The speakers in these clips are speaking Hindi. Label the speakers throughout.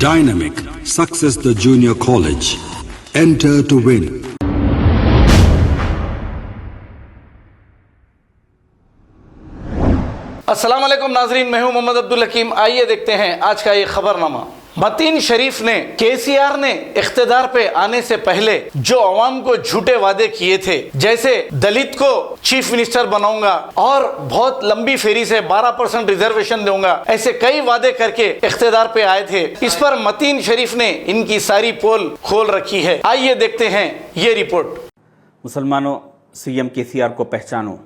Speaker 1: Dynamic Success the Junior College. Enter to win.
Speaker 2: अस्सलाम वालेकुम नाजरीन, मैं हूं मोहम्मद अब्दुल हकीम। आइए देखते हैं आज का ये खबरनामा। मतीन शरीफ ने केसीआर ने इख्तिदार पे आने से पहले जो अवाम को झूठे वादे किए थे, जैसे दलित को चीफ मिनिस्टर बनाऊंगा और बहुत लंबी फेरी से 12% रिजर्वेशन दूंगा, ऐसे कई वादे करके इख्तिदार पे आए थे। इस पर मतीन शरीफ ने इनकी सारी पोल खोल रखी है। आइए देखते हैं ये रिपोर्ट।
Speaker 3: मुसलमानों, सीएम केसीआर को पहचानो।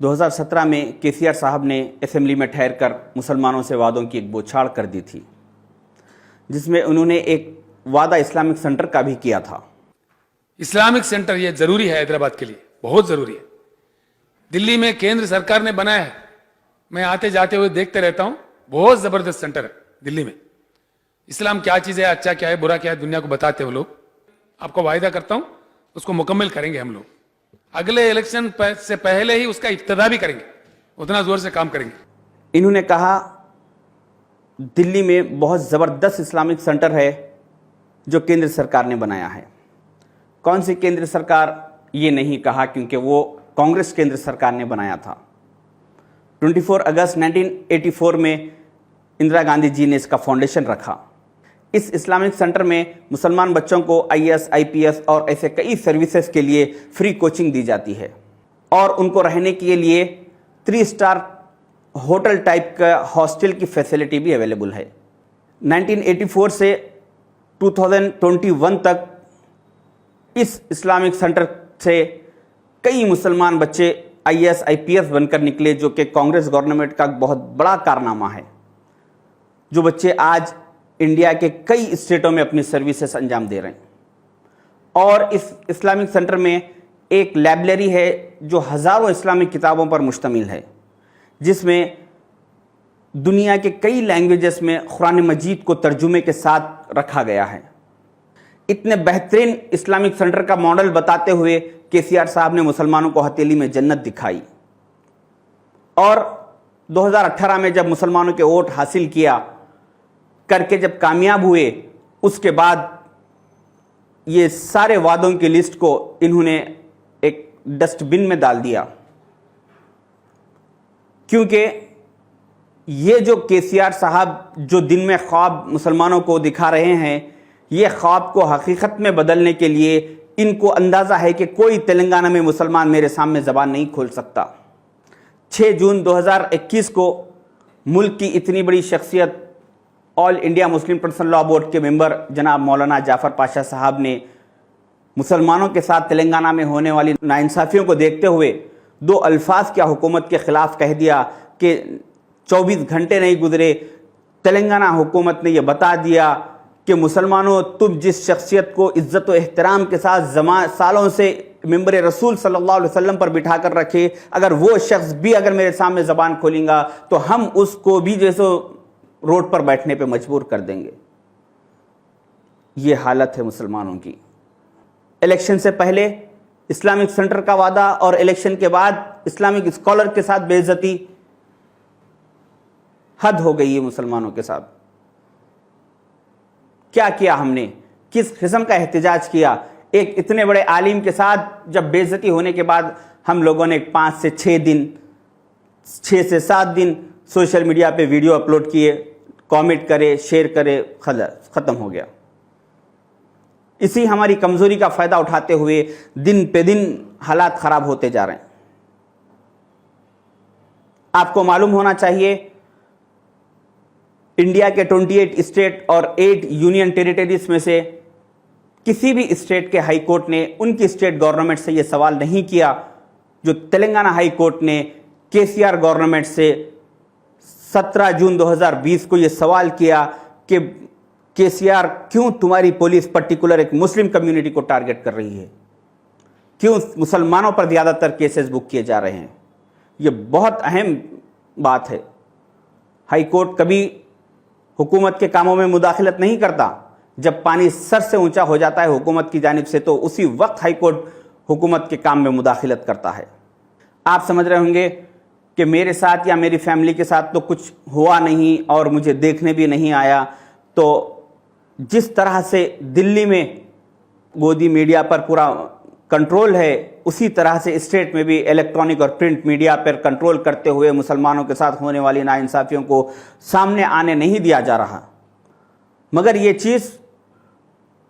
Speaker 3: 2017 में केसीआर साहब ने असेंबली में ठहरकर मुसलमानों से वादों की एक बौछार कर दी थी, जिसमें उन्होंने एक वादा इस्लामिक सेंटर का भी किया था।
Speaker 4: इस्लामिक सेंटर ये जरूरी है, हैदराबाद के लिए बहुत जरूरी है। दिल्ली में केंद्र सरकार ने बनाया है, मैं आते जाते हुए देखते रहता हूं, बहुत जबरदस्त सेंटर है दिल्ली में। इस्लाम क्या चीज है, अच्छा क्या है, बुरा क्या है, दुनिया को बताते हैं वो लोग। आपको वायदा करता हूं उसको मुकम्मल करेंगे हम लोग। अगले इलेक्शन से पहले ही उसका इब्तिदा भी करेंगे, उतना जोर से काम करेंगे।
Speaker 3: इन्होंने कहा दिल्ली में बहुत ज़बरदस्त इस्लामिक सेंटर है जो केंद्र सरकार ने बनाया है। कौन सी केंद्र सरकार, ये नहीं कहा क्योंकि वो कांग्रेस केंद्र सरकार ने बनाया था। 24 अगस्त 1984 में इंदिरा गांधी जी ने इसका फाउंडेशन रखा। इस इस्लामिक सेंटर में मुसलमान बच्चों को आईएएस, आईपीएस और ऐसे कई सर्विसेज के लिए फ्री कोचिंग दी जाती है और उनको रहने के लिए 3 स्टार होटल टाइप का हॉस्टल की फैसिलिटी भी अवेलेबल है। 1984 से 2021 तक इस इस्लामिक सेंटर से कई मुसलमान बच्चे आईएएस, आईपीएस बनकर निकले, जो कि कांग्रेस गवर्नमेंट का बहुत बड़ा कारनामा है। जो बच्चे आज इंडिया के कई स्टेटों में अपनी सर्विसेज अंजाम दे रहे हैं। और इस इस्लामिक सेंटर में एक लाइब्रेरी है जो हज़ारों इस्लामिक किताबों पर मुश्तमिल है, जिसमें दुनिया के कई लैंग्वेजेस में कुरान मजीद को तर्जुमे के साथ रखा गया है। इतने बेहतरीन इस्लामिक सेंटर का मॉडल बताते हुए केसीआर साहब ने मुसलमानों को हथेली में जन्नत दिखाई। और 2018 में जब मुसलमानों के वोट हासिल किया करके जब कामयाब हुए, उसके बाद ये सारे वादों की लिस्ट को इन्होंने एक डस्टबिन में डाल दिया, क्योंकि ये जो केसीआर साहब जो दिन में ख्वाब मुसलमानों को दिखा रहे हैं, ये ख्वाब को हकीकत में बदलने के लिए इनको अंदाज़ा है कि कोई तेलंगाना में मुसलमान मेरे सामने ज़बान नहीं खोल सकता। 6 जून 2021 को मुल्क की इतनी बड़ी शख्सियत, all India Muslim personal law board के मेंबर जनाब मौलाना जाफ़र पाशा साहब ने मुसलमानों के साथ तेलंगाना में होने वाली नाइंसाफ़ियों को देखते हुए 2 अल्फाज क्या हुकूमत के ख़िलाफ़ कह दिया कि 24 घंटे नहीं गुजरे, तेलंगाना हुकूमत ने यह बता दिया कि मुसलमानों, तुम जिस शख्सियत को इज़्ज़त व एहतराम के साथ सालों से मेंबर रसूल सल्लल्लाहु अलैहि वसल्लम पर बिठा कर रखे, अगर वो शख्स भी अगर मेरे सामने ज़बान खोलेगा तो हम उसको भी जैसे रोड पर बैठने पे मजबूर कर देंगे। ये हालत है मुसलमानों की। इलेक्शन से पहले इस्लामिक सेंटर का वादा और इलेक्शन के बाद इस्लामिक स्कॉलर के साथ बेइज्जती, हद हो गई है मुसलमानों के साथ। क्या किया हमने, किस किस्म का एहतजाज किया? एक इतने बड़े आलिम के साथ जब बेइज्जती होने के बाद हम लोगों ने 5 से 6 दिन, 6 से 7 दिन सोशल मीडिया पे वीडियो अपलोड किए, कमेंट करे, शेयर करे, ख़त्म हो गया। इसी हमारी कमज़ोरी का फ़ायदा उठाते हुए दिन पे दिन हालात ख़राब होते जा रहे हैं। आपको मालूम होना चाहिए, इंडिया के 28 स्टेट और 8 यूनियन टेरिटरीज में से किसी भी स्टेट के हाई कोर्ट ने उनकी स्टेट गवर्नमेंट से यह सवाल नहीं किया जो तेलंगाना हाई कोर्ट ने केसीआर गवर्नमेंट से 17 जून 2020 को यह सवाल किया कि केसीआर, क्यों तुम्हारी पुलिस पर्टिकुलर एक मुस्लिम कम्युनिटी को टारगेट कर रही है, क्यों मुसलमानों पर ज़्यादातर केसेस बुक किए जा रहे हैं? यह बहुत अहम बात है। हाई कोर्ट कभी हुकूमत के कामों में मुदाखलत नहीं करता। जब पानी सर से ऊंचा हो जाता है हुकूमत की जानिब से, तो उसी वक्त हाई कोर्ट हुकूमत के काम में मुदाखलत करता है। आप समझ रहे होंगे कि मेरे साथ या मेरी फैमिली के साथ तो कुछ हुआ नहीं और मुझे देखने भी नहीं आया, तो जिस तरह से दिल्ली में गोदी मीडिया पर पूरा कंट्रोल है, उसी तरह से स्टेट में भी इलेक्ट्रॉनिक और प्रिंट मीडिया पर कंट्रोल करते हुए मुसलमानों के साथ होने वाली नाइंसाफियों को सामने आने नहीं दिया जा रहा। मगर ये चीज़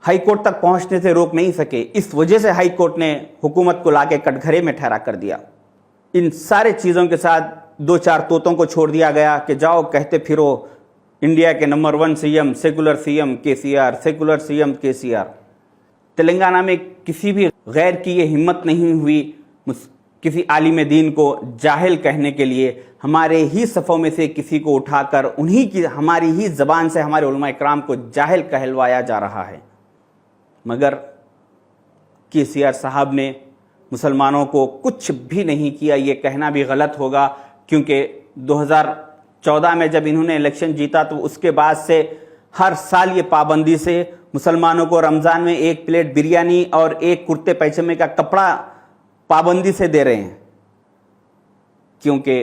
Speaker 3: हाई कोर्ट तक पहुंचने से रोक नहीं सके। इस वजह से हाई कोर्ट ने हुकूमत को लाके कटघरे में ठहरा कर दिया। इन सारे चीज़ों के साथ 2-4 तोतों को छोड़ दिया गया कि जाओ कहते फिरो इंडिया के number 1 CM secular CM KCR, secular CM KCR. Telangana में किसी भी गैर की ये हिम्मत नहीं हुई किसी आलिम दीन को जाहिल कहने के लिए। हमारे ही सफ़ों में से किसी को उठाकर उन्हीं की हमारी ही ज़बान से हमारे उलमा इकराम को जाहिल कहलवाया जा रहा है। मगर केसीआर साहब ने मुसलमानों को कुछ भी नहीं किया, ये कहना भी गलत होगा, क्योंकि 2014 में जब इन्होंने इलेक्शन जीता तो उसके बाद से हर साल ये पाबंदी से मुसलमानों को रमज़ान में 1 प्लेट बिरयानी और 1 कुर्ते पैजामे का कपड़ा पाबंदी से दे रहे हैं, क्योंकि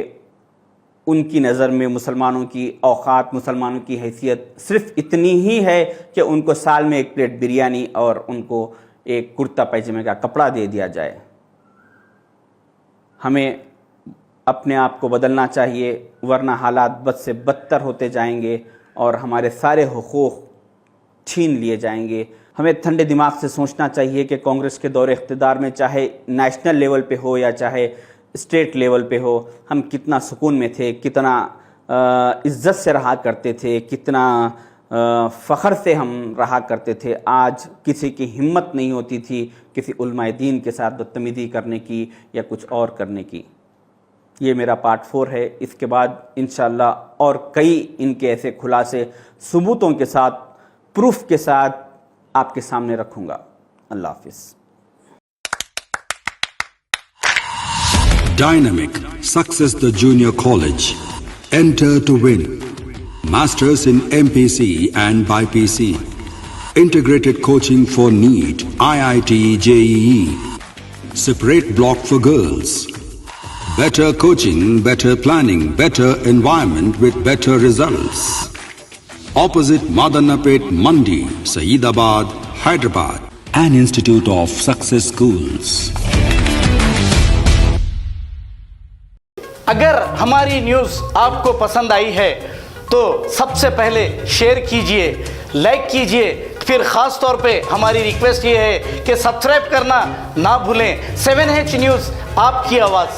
Speaker 3: उनकी नज़र में मुसलमानों की औकात, मुसलमानों की हैसियत सिर्फ इतनी ही है कि उनको साल में 1 प्लेट बिरयानी और उनको 1 कुर्ता पैजामे का कपड़ा दे दिया जाए। हमें अपने आप को बदलना चाहिए, वरना हालात बद से बदतर होते जाएंगे और हमारे सारे हुकूक छीन लिए जाएंगे। हमें ठंडे दिमाग से सोचना चाहिए कि कांग्रेस के दौरे इख्तिदार में चाहे नेशनल लेवल पे हो या चाहे स्टेट लेवल पे हो, हम कितना सुकून में थे, कितना इज्जत से रहा करते थे, कितना फ़ख्र से हम रहा करते थे। आज किसी की हिम्मत नहीं होती थी किसी उलमाए दीन के साथ बदतमीज़ी करने की या कुछ और करने की। ये मेरा पार्ट 4 है। इसके बाद इंशाअल्लाह और कई इनके ऐसे खुलासे सबूतों के साथ, प्रूफ के साथ आपके सामने रखूँगा। अल्लाह हाफिज़।
Speaker 1: Dynamic Success the Junior College. Enter to win. Masters in MPC and BPC. Integrated coaching for NEET, IIT, JEE. Separate block for girls. Better coaching, better planning, better environment with better results. Opposite Madanapet Mandi, Saeedabad, Hyderabad. An institute of success schools.
Speaker 2: अगर हमारी न्यूज़ आपको पसंद आई है तो सबसे पहले शेयर कीजिए, लाइक कीजिए, फिर ख़ास तौर पे हमारी रिक्वेस्ट ये है कि सब्सक्राइब करना ना भूलें। 7H न्यूज़, आपकी आवाज़।